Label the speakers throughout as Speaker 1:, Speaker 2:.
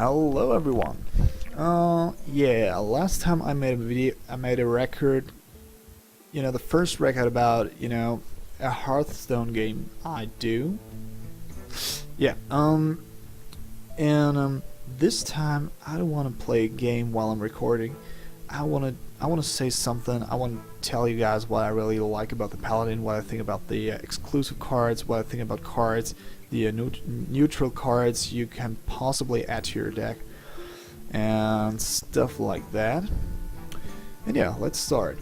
Speaker 1: Hello everyone. Yeah, last time I made a video, I made a record, the first record about, a Hearthstone game I do. Yeah, and this time I don't want to play a game while I'm recording. I want to say something. I want to tell you guys what I really like about the Paladin, what I think about the exclusive cards, what I think about cards, the neutral cards you can possibly add to your deck, and stuff like that. And yeah, let's start.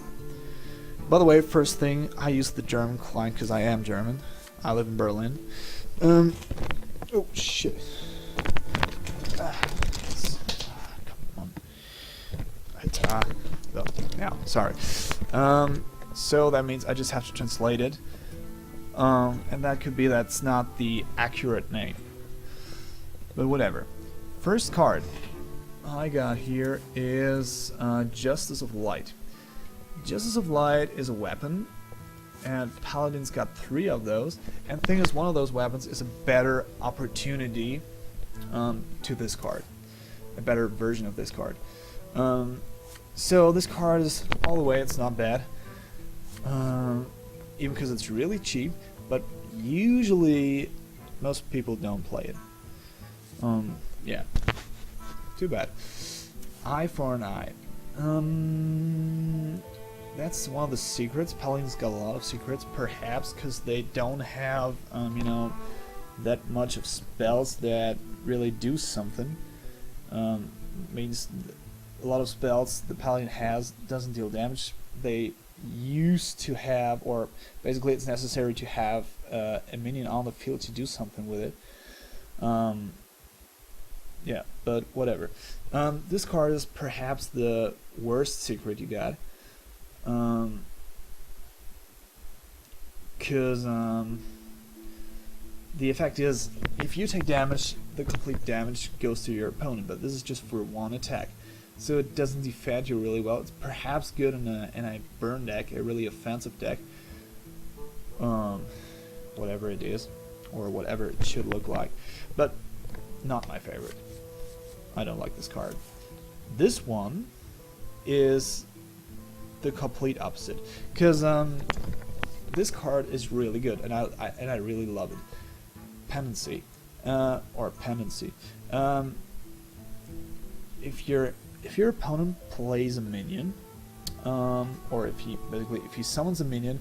Speaker 1: By the way, first thing, I use the German client because I am German. I live in Berlin. Oh shit. Come on. Yeah, sorry. So that means I just have to translate it. And that could be that's not the accurate name. But whatever. First card I got here is Justice of Light. Justice of Light is a weapon, and Paladin's got 3 of those. And the thing is, one of those weapons is a better opportunity to this card. A better version of this card. So this card is, all the way, it's not bad. Even because it's really cheap, but usually most people don't play it. Yeah. Too bad. Eye for an eye. That's one of the secrets. Paladin's got a lot of secrets, perhaps because they don't have, that much of spells that really do something. Means a lot of spells the Paladin has doesn't deal damage. They used to have, or basically it's necessary to have a minion on the field to do something with it. Yeah, but whatever. This card is perhaps the worst secret you got. Because the effect is, if you take damage, the complete damage goes to your opponent, but this is just for one attack. So it doesn't defend you really well. It's perhaps good in a burn deck, a really offensive deck. Whatever it is, or whatever it should look like. But not my favorite. I don't like this card. This one is the complete opposite, because this card is really good, and I really love it. Pendency, or pendency. If your opponent plays a minion, or if he summons a minion,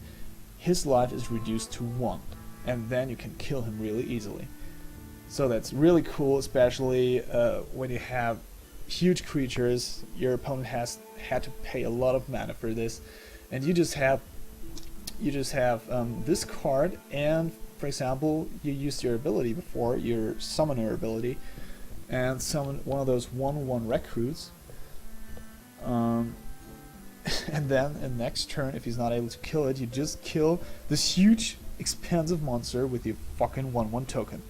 Speaker 1: his life is reduced to 1, and then you can kill him really easily. So that's really cool, especially when you have huge creatures. Your opponent has had to pay a lot of mana for this, and you just have this card, and for example, you used your ability before, your summoner ability, and summon one of those 1/1 recruits. And then in the next turn, if he's not able to kill it, you just kill this huge, expensive monster with your fucking 1/1 token.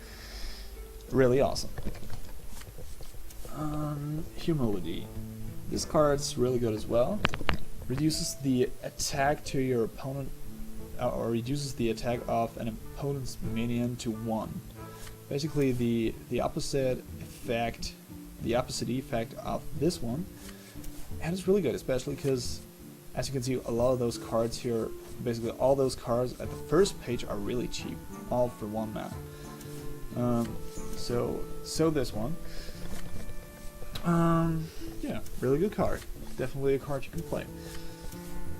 Speaker 1: Really awesome. Humility. This card's really good as well. Reduces the attack to your opponent, or reduces the attack of an opponent's minion to 1. Basically, the opposite effect, of this one, and it's really good, especially because, as you can see, a lot of those cards here, basically all those cards at the first page are really cheap, all for 1 mana. So this one, yeah, really good card. Definitely a card you can play.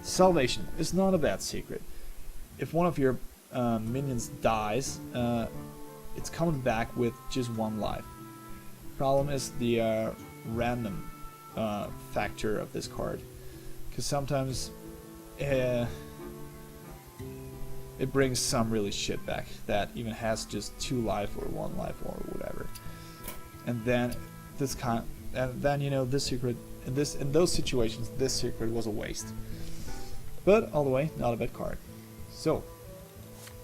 Speaker 1: Salvation is not a bad secret. If one of your minions dies, it's coming back with just 1 life. Problem is the random factor of this card, because sometimes it brings some really shit back that even has just 2 life or 1 life or whatever. And then this secret in those situations, this secret was a waste. But all the way, not a bad card. So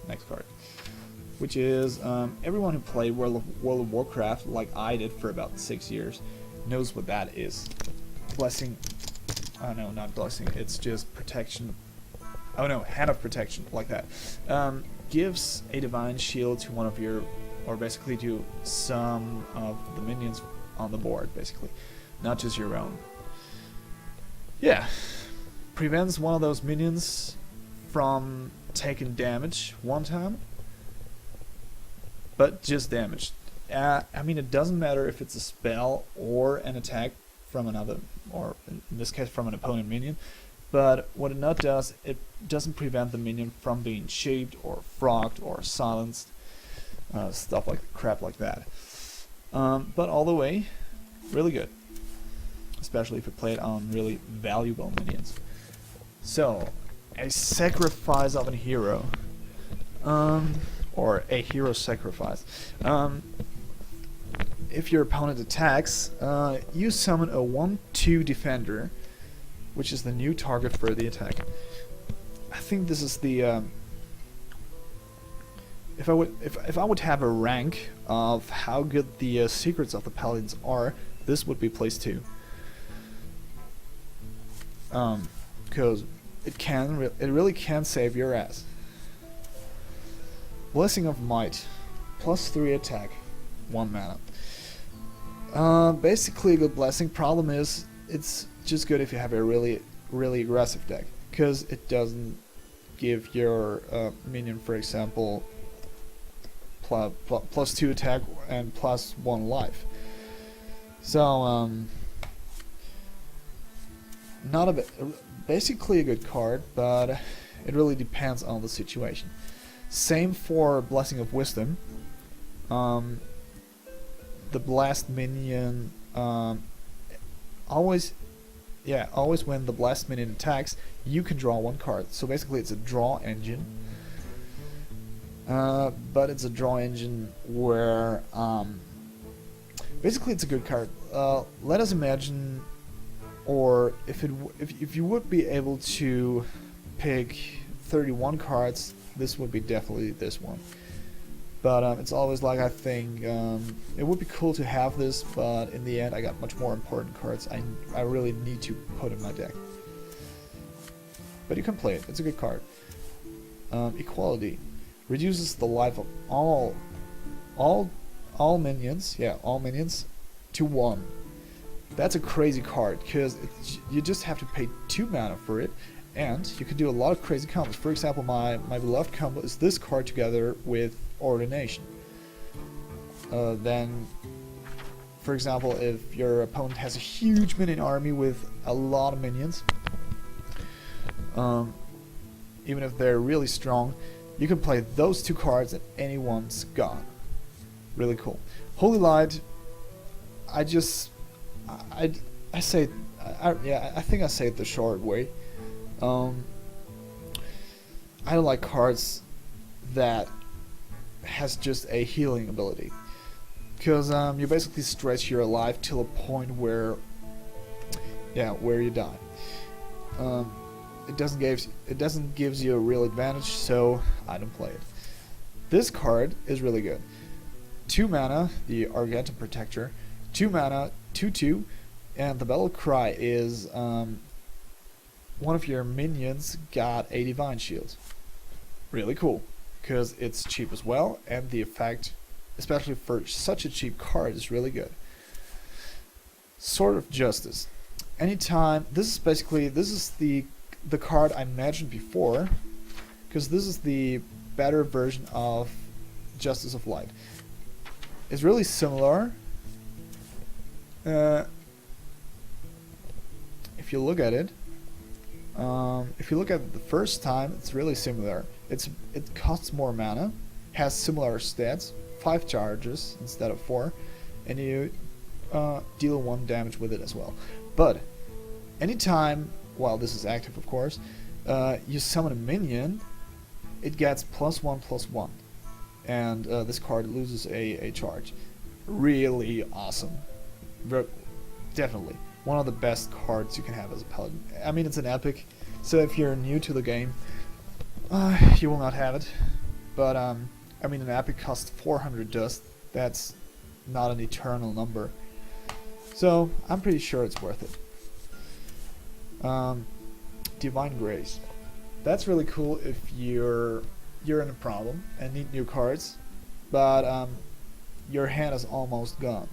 Speaker 1: next card, which is everyone who played World of Warcraft like I did for about 6 years knows what that is. Blessing. Oh no, not blessing. It's just protection. Oh no, hand of protection, like that. Gives a divine shield to one of your or basically to some of the minions on the board, basically, not just your own. Yeah, prevents one of those minions from taking damage one time, but just damage. I mean, it doesn't matter if it's a spell or an attack from another, or in this case from an opponent minion, but what it not does, it doesn't prevent the minion from being shaped or frogged or silenced, stuff like crap like that. But all the way, really good, especially if you play it on really valuable minions. So, a sacrifice of a hero, or a hero sacrifice. If your opponent attacks, you summon a 1/2 defender, which is the new target for the attack. I think this is the if I would have a rank of how good the secrets of the paladins are, this would be place 2. Because it really can save your ass. Blessing of Might, +3 attack, 1 mana. Basically a good blessing. Problem is, it's just good if you have a really aggressive deck, because it doesn't give your minion, for example, +2 attack and +1 life. So not a bit, basically a good card, but it really depends on the situation. Same for Blessing of Wisdom. The blast minion always when the blast minion attacks, you can draw 1 card. So basically it's a draw engine, but it's a draw engine where basically it's a good card. Let us imagine, or if you would be able to pick 31 cards, this would be definitely this one. But it's always like, I think it would be cool to have this, but in the end I got much more important cards I really need to put in my deck. But you can play it, it's a good card. Equality. Reduces the life of all minions, all minions, to 1. That's a crazy card, because you just have to pay 2 mana for it, and you can do a lot of crazy combos. For example, my beloved combo is this card together with Ordination. Then, for example, if your opponent has a huge minion army with a lot of minions, even if they're really strong, you can play those 2 cards and anyone's gone. Really cool. Holy Light, I think I say it the short way. I don't like cards that has just a healing ability, because you basically stretch your life till a point where you die. It doesn't gives you a real advantage, so I don't play it. This card is really good. 2 mana, the Argentum Protector, 2 mana, 2/2, and the Battle Cry is one of your minions got a Divine Shield. Really cool, because it's cheap as well, and the effect, especially for such a cheap card, is really good. Sword of Justice. Anytime, this is the card I mentioned before, because this is the better version of Justice of Light. It's really similar. If you look at it, the first time, it's really similar. It costs more mana, has similar stats, 5 charges instead of 4, and you deal 1 damage with it as well. But anytime, while this is active of course, you summon a minion, it gets +1/+1, and this card loses a charge. Really awesome. Definitely one of the best cards you can have as a paladin. I mean, it's an epic, so if you're new to the game, you will not have it. But I mean, an epic costs 400 dust. That's not an eternal number, so I'm pretty sure it's worth it. Divine Grace. That's really cool if you're in a problem and need new cards, but your hand is almost gone.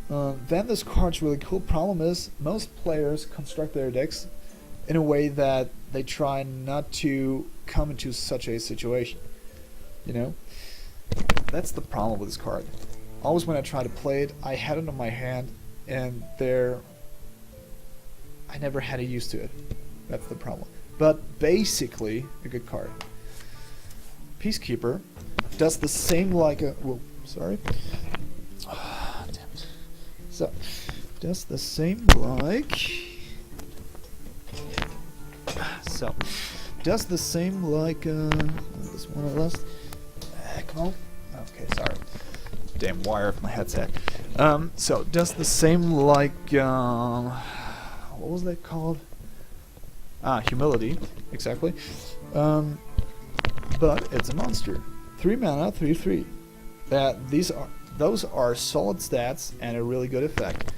Speaker 1: Then this card's really cool. Problem is, most players construct their decks in a way that they try not to come into such a situation. You know? That's the problem with this card. Always when I try to play it, I had it on my hand, and I never had it used to it. That's the problem. But basically, a good card. Peacekeeper does the same like a... Whoa, sorry. Damn it. So, does the same like... So, does the same like... this one I lost. Come on. Okay, sorry. Damn wire of my headset. So, does the same like... what was that called? Humility. Exactly. But it's a monster. 3 mana, 3/3. Those are solid stats and a really good effect.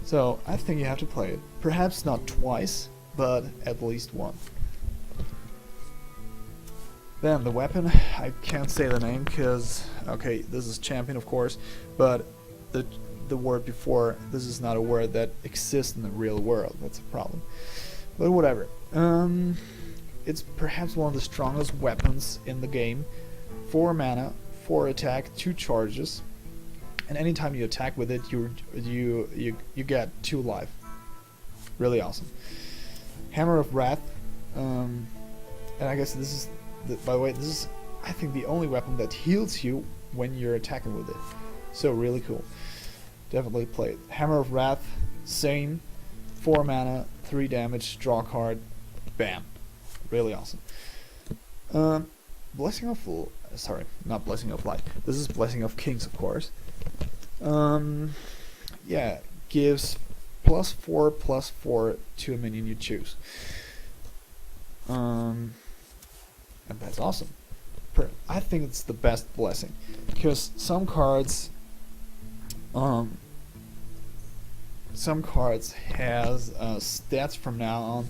Speaker 1: So I think you have to play it. Perhaps not twice, but at least once. Then the weapon, I can't say the name because, okay, this is champion of course, but the word before, this is not a word that exists in the real world. That's a problem. But whatever. It's perhaps one of the strongest weapons in the game. 4 mana, 4 attack, 2 charges, and anytime you attack with it, you get 2 life. Really awesome. Hammer of Wrath, and I guess this is, by the way, this is I think the only weapon that heals you when you're attacking with it. So really cool. Definitely play it. Hammer of Wrath, same, 4 mana, 3 damage, draw a card, bam. Really awesome. Blessing of... Sorry, not Blessing of Light. This is Blessing of Kings, of course. Yeah, gives +4/+4 to a minion you choose. And that's awesome. I think it's the best blessing. Because some cards has stats from now on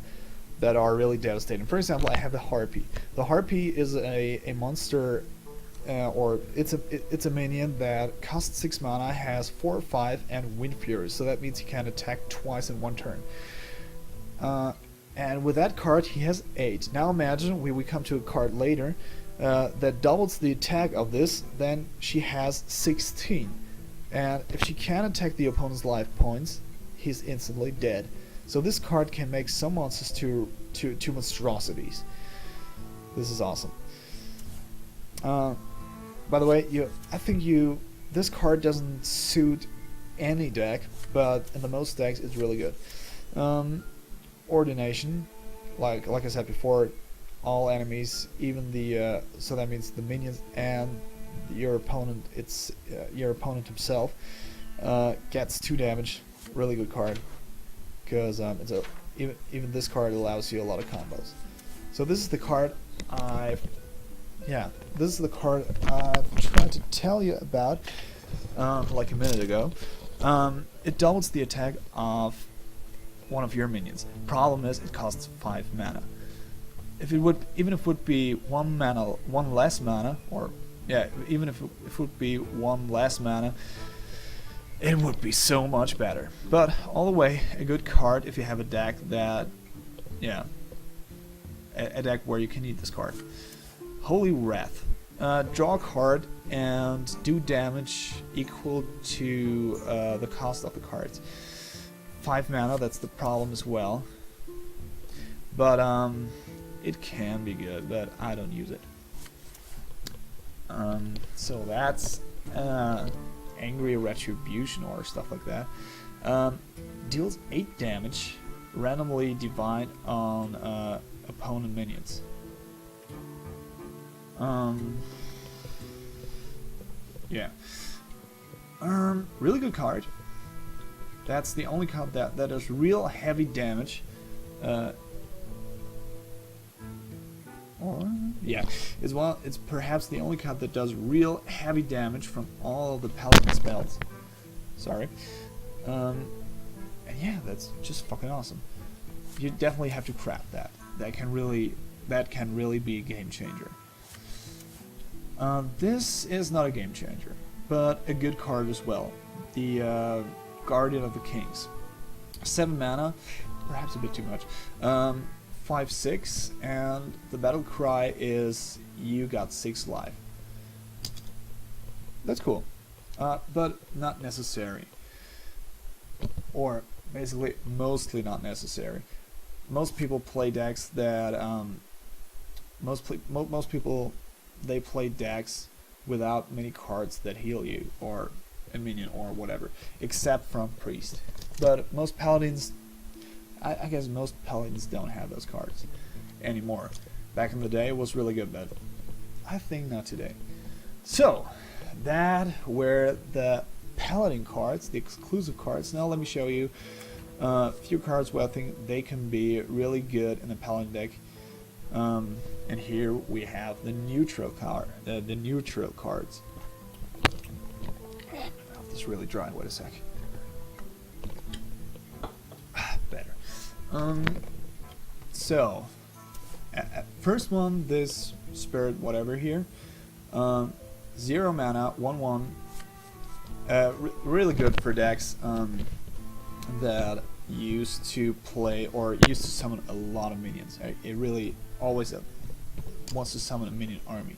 Speaker 1: that are really devastating. For example, I have the Harpy. The Harpy is a monster, or it's a minion that costs 6 mana, has 4/5, and Wind Fury. So that means he can attack twice in 1 turn. And with that card, he has 8. Now imagine we come to a card later that doubles the attack of this, then she has 16. And if she can attack the opponent's life points, he's instantly dead. So this card can make some monsters to monstrosities. This is awesome. By the way, I think this card doesn't suit any deck, but in the most decks it's really good. Ordination, like I said before, all enemies, even the so that means the minions and your opponent, your opponent himself, gets 2 damage. Really good card. Because even this card allows you a lot of combos. So this is the card I've tried to tell you about like a minute ago. It doubles the attack of one of your minions. Problem is, it costs 5 mana. Even if it would be 1 less mana, or yeah, even if it would be 1 less mana, it would be so much better. But all the way, a good card if you have a deck that, yeah, a deck where you can need this card. Holy Wrath. Draw a card and do damage equal to the cost of the cards. 5 mana, that's the problem as well. But it can be good, but I don't use it. So that's Angry Retribution or stuff like that. Deals 8 damage, randomly divide on opponent minions. Yeah. Really good card. That's the only card that does real heavy damage. Yeah, it's perhaps the only card that does real heavy damage from all of the Paladin spells. Sorry. And yeah, that's just fucking awesome. You definitely have to craft that. That can really be a game changer. This is not a game changer, but a good card as well. The Guardian of the Kings. 7 mana, perhaps a bit too much. 5/6, and the battle cry is you got 6 life. That's cool, but not necessary. Or basically, mostly not necessary. Most people play decks that most people they play decks without many cards that heal you or a minion or whatever, except from priest. But most paladins, I guess most paladins don't have those cards anymore. Back in the day, it was really good, but I think not today. So that were the paladin cards, the exclusive cards. Now let me show you a few cards where I think they can be really good in a paladin deck. And here we have the neutral card, the neutral cards. Oh, this is really dry. Wait a sec. Better. So, first one, this spirit whatever here. 0 mana, 1/1. Really good for decks that used to play or used to summon a lot of minions. It really always wants to summon a minion army.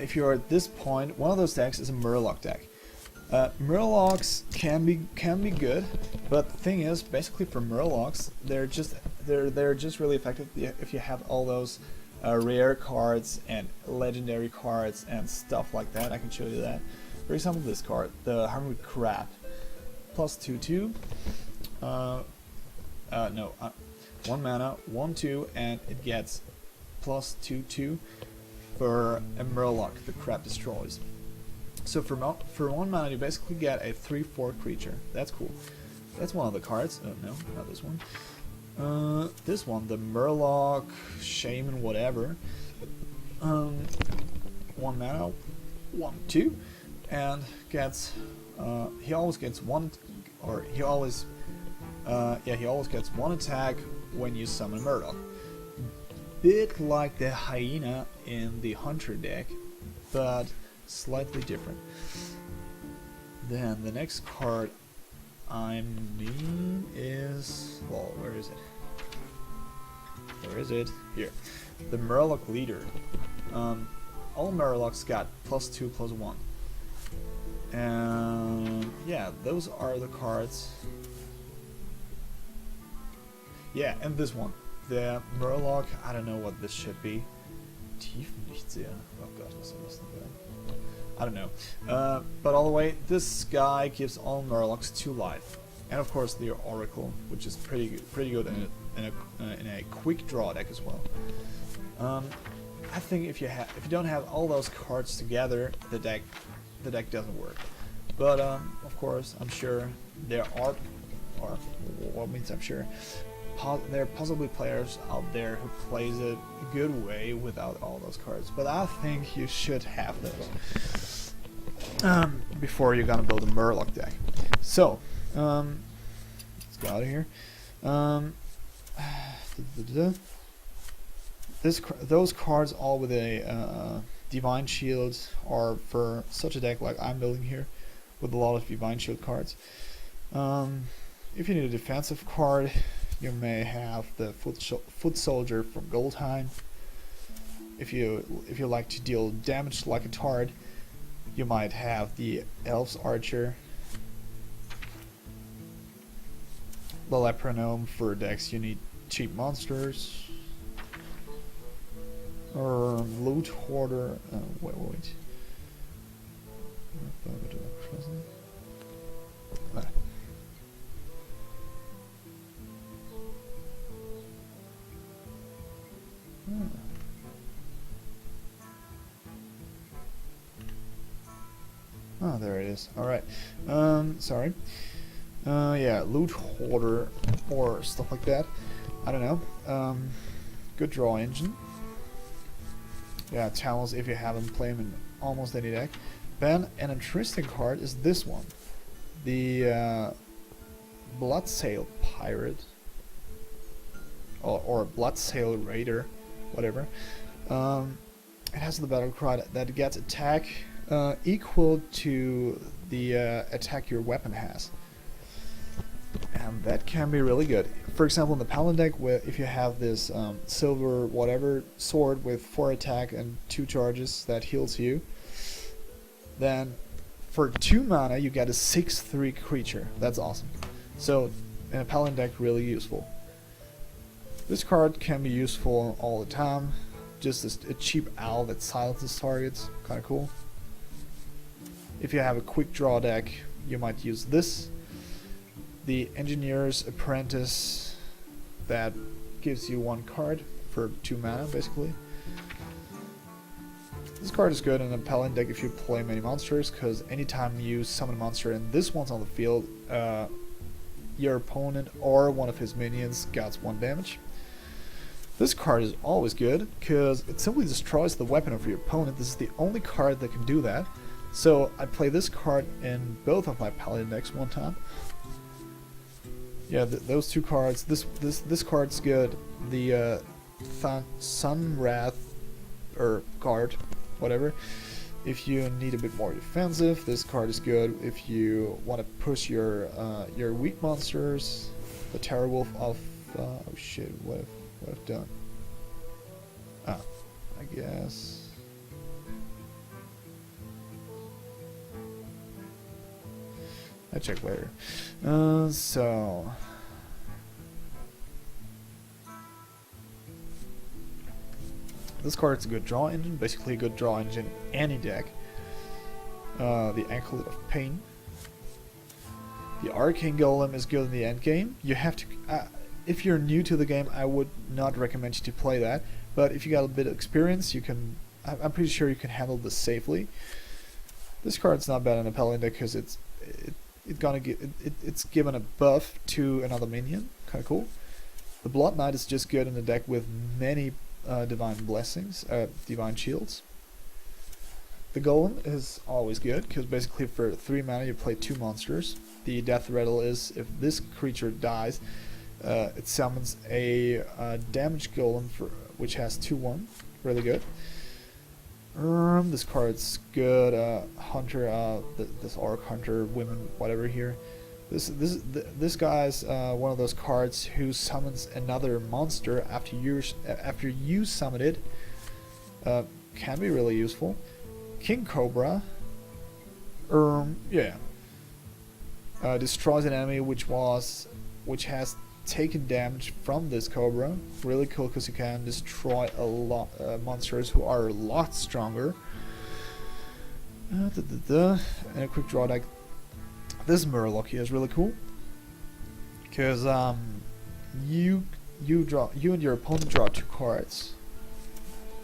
Speaker 1: If you're at this point, one of those decks is a Murloc deck. Murlocs can be good, but the thing is, basically for Murlocs, they're just really effective if you have all those rare cards and legendary cards and stuff like that. I can show you that. For example, this card, the Hungry Crab, +2/2. 1 mana, 1/2, and it gets +2/2 for a Murloc the crab destroys. So for 1 mana, you basically get a 3/4 creature. That's cool. That's one of the cards. Oh no, not this one. This one, the Murloc Shaman, whatever. 1 mana, 1/2, and gets. He always gets one, or he always gets 1 attack when you summon a Murloc. Bit like the Hyena in the Hunter deck, but slightly different. Then the next card I mean is, well, where is it? Where is it? Here. The Murloc Leader. All Murlocs got +2/+1. And yeah, those are the cards. Yeah, and this one. The Murloc, I don't know what this should be. Tiefenlichtseher. Oh god, was soll das denn sein? I don't know. But all the way, this guy gives all Murlocs 2 life. And of course the Oracle, which is pretty good in a quick draw deck as well. I think if you don't have all those cards together, the deck doesn't work. But of course, I'm sure there are, or what means I'm sure, there are possibly players out there who plays it a good way without all those cards. But I think you should have those before you're gonna build a Murloc deck. So let's go out of here. Those cards all with a Divine Shield are for such a deck like I'm building here, with a lot of Divine Shield cards. If you need a defensive card, you may have the Foot Soldier from Goldheim. If you like to deal damage like a Tard, you might have the Elf's Archer. The Lepronome for decks you need cheap monsters. Or Loot Hoarder. Wait. Oh, there it is. Alright. Sorry. Yeah, Loot Hoarder or stuff like that. I don't know. Good draw engine. Yeah, Talons if you have them, play them in almost any deck. Then an interesting card is this one. The Bloodsail Pirate. Or Bloodsail Raider, whatever. it has the battle cry that gets attack equal to the attack your weapon has. And that can be really good. For example, in the Paladin deck, if you have this silver whatever sword with 4 attack and 2 charges that heals you, then for 2 mana you get a 6/3 creature. That's awesome. So in a Paladin deck, really useful. This card can be useful all the time. Just a cheap owl that silences targets. Kind of cool. If you have a quick draw deck, you might use this. The Engineer's Apprentice that gives you 1 card for 2 mana, basically. This card is good in a Paladin deck if you play many monsters, because anytime you summon a monster and this one's on the field, your opponent or one of his minions gets 1 damage. This card is always good, because it simply destroys the weapon of your opponent. This is the only card that can do that. So I play this card in both of my Paladin decks one time. Yeah, those 2 cards. This card's good. The Sunwrath or guard, whatever. If you need a bit more defensive, this card is good. If you want to push your weak monsters, the Terror Wolf of oh shit, what I've done. Ah, I guess. I check later. So this card is a good draw engine, basically a good draw engine in any deck. The Anklet of Pain. The Arcane Golem is good in the end game. You have to, if you're new to the game, I would not recommend you to play that. But if you got a bit of experience, you can. I'm pretty sure you can handle this safely. This card's not bad in a Paladin deck because it's given a buff to another minion. Kind of cool. The Blood Knight is just good in a deck with many divine blessings, divine shields. The Golem is always good because basically for 3 mana you play 2 monsters. The Death Rattle is if this creature dies, it summons a damage golem which has 2/1. Really good. This card's good. Hunter, this Orc Hunter, women, whatever here. This guy's one of those cards who summons another monster after you summon it. Can be really useful. King Cobra. Yeah. Destroys an enemy which has taken damage from this Cobra. Really cool because you can destroy a lot monsters who are a lot stronger. And a quick draw deck. This Murloc here is really cool because you and your opponent draw 2 cards.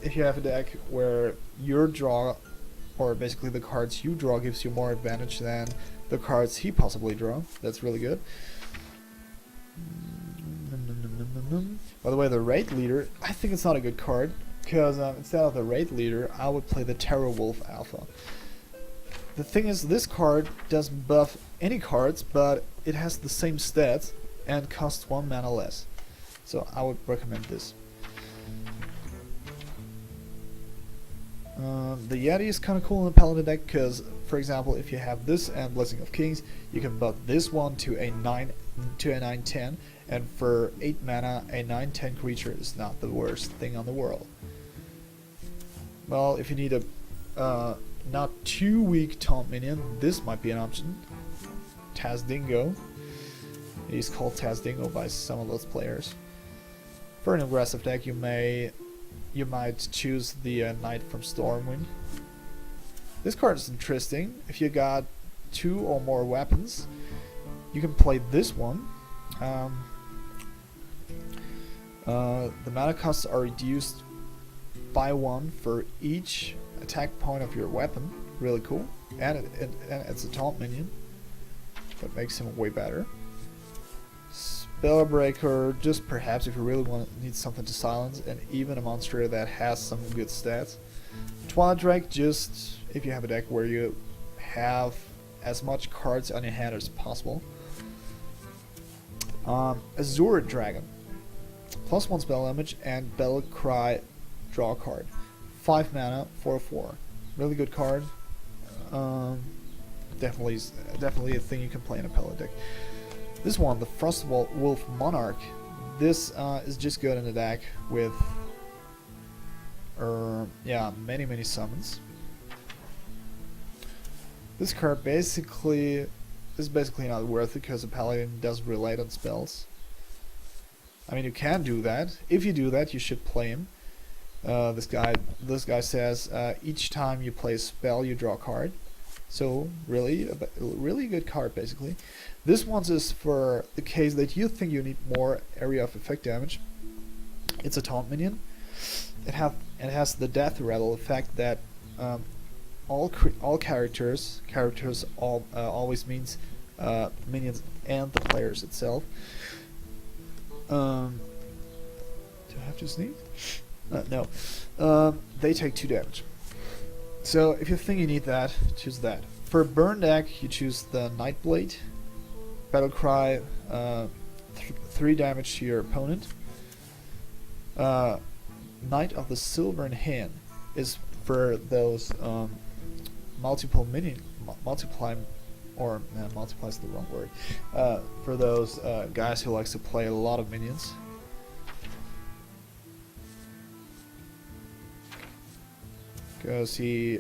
Speaker 1: If you have a deck where your draw, or basically the cards you draw, gives you more advantage than the cards he possibly draw, that's really good. By the way, the Raid Leader, I think it's not a good card because instead of the Raid Leader, I would play the Terror Wolf Alpha. The thing is, this card doesn't buff any cards, but it has the same stats and costs 1 mana less. So I would recommend this. The Yeti is kind of cool in the Paladin deck because, for example, if you have this and Blessing of Kings, you can buff this one to a 9/10, and for 8 mana, a 9/10 creature is not the worst thing on the world. Well, if you need a not too weak taunt minion, this might be an option. Tazdingo. He's called Tazdingo by some of those players. For an aggressive deck, you might choose the Knight from Stormwind. This card is interesting. If you got 2 or more weapons, you can play this one. The mana costs are reduced by 1 for each attack point of your weapon. Really cool. And it's a taunt minion. That makes him way better. Spellbreaker, just perhaps if you really need something to silence, and even a monster that has some good stats. Twilight Drake, just if you have a deck where you have as much cards on your hand as possible. Azure Dragon. +1 spell damage and Battle Cry, draw a card. 5 mana, 4/4. Really good card. Definitely a thing you can play in a Paladin deck. This one, the Frostwolf Wolf Monarch. This is just good in a deck with yeah, many summons. This card basically is basically not worth it because the Paladin doesn't relate on spells. I mean, you can do that. If you do that, you should play him. This guy says each time you play a spell, you draw a card. So really good card basically. This one is for the case that you think you need more area of effect damage. It's a taunt minion. It has the death rattle effect that all characters always means minions and the players itself. Do I have to sneeze? No. They take 2 damage. So if you think you need that, choose that. For a burn deck, you choose the Nightblade. Battlecry, 3 damage to your opponent. Knight of the Silvern Hand is for those multiply is the wrong word. For those guys who likes to play a lot of minions. Because he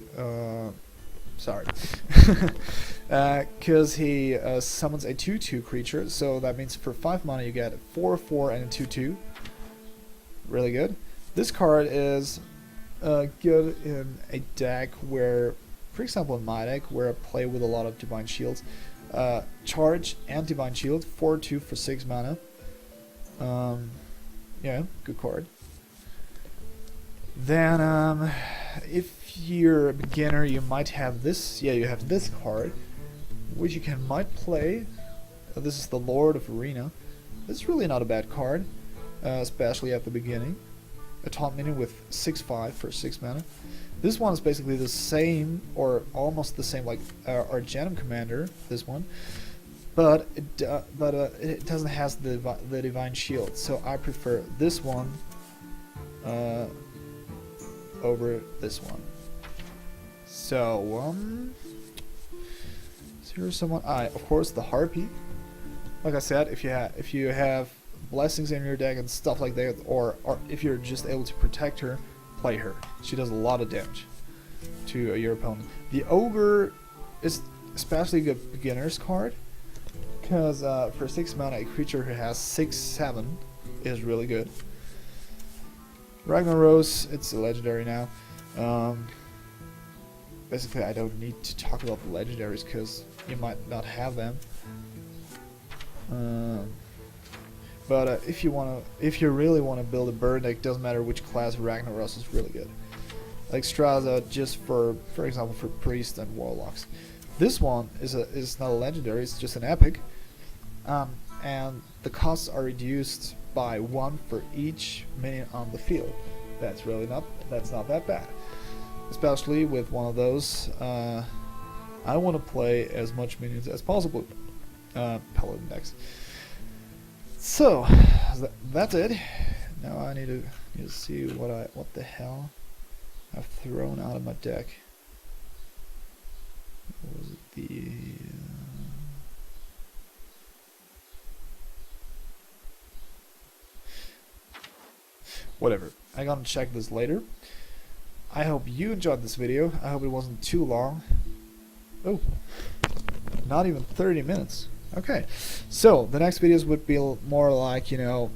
Speaker 1: because he summons a 2/2 creature, so that means for 5 mana you get 4/4 and a 2/2. Really good. This card is good in a deck where, for example in my deck, where I play with a lot of Divine Shields. Charge and Divine Shield, 4/2 for 6 mana. Yeah, good card. Then if you're a beginner, you might have this. Yeah, you have this card, which you might play. This is the Lord of Arena. It's really not a bad card, especially at the beginning. A taunt minion with 6/5 for 6 mana. This one is basically the same, or almost the same, like Argenum Commander. This one, but it doesn't have the Divine Shield. So I prefer this one over this one. So is here someone? Of course the Harpy. Like I said, if you have blessings in your deck and stuff like that, or if you're just able to protect her, play her. She does a lot of damage to your opponent. The Ogre is especially a good beginner's card because for 6 mana, a creature who has 6/7 is really good. Ragnaros, it's a legendary now. Basically, I don't need to talk about the legendaries because you might not have them. But if you really want to build a burn deck, doesn't matter which class, Ragnaros is really good. Like Straza, just for example, for priests and warlocks. This one is not a legendary; it's just an epic, and the costs are reduced by 1 for each minion on the field. That's not that bad, especially with one of those. I want to play as much minions as possible. Paladin decks. So that's it. Now I need to see what the hell I've thrown out of my deck. What was it? The whatever. I'm gonna check this later. I hope you enjoyed this video. I hope it wasn't too long. Oh, not even 30 minutes. Okay, so the next videos would be more like, you know,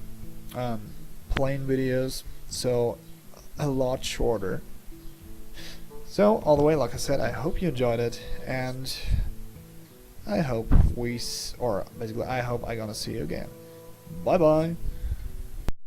Speaker 1: plain videos, so a lot shorter. So all the way, like I said, I hope you enjoyed it, and I hope I hope I'm gonna see you again. Bye bye.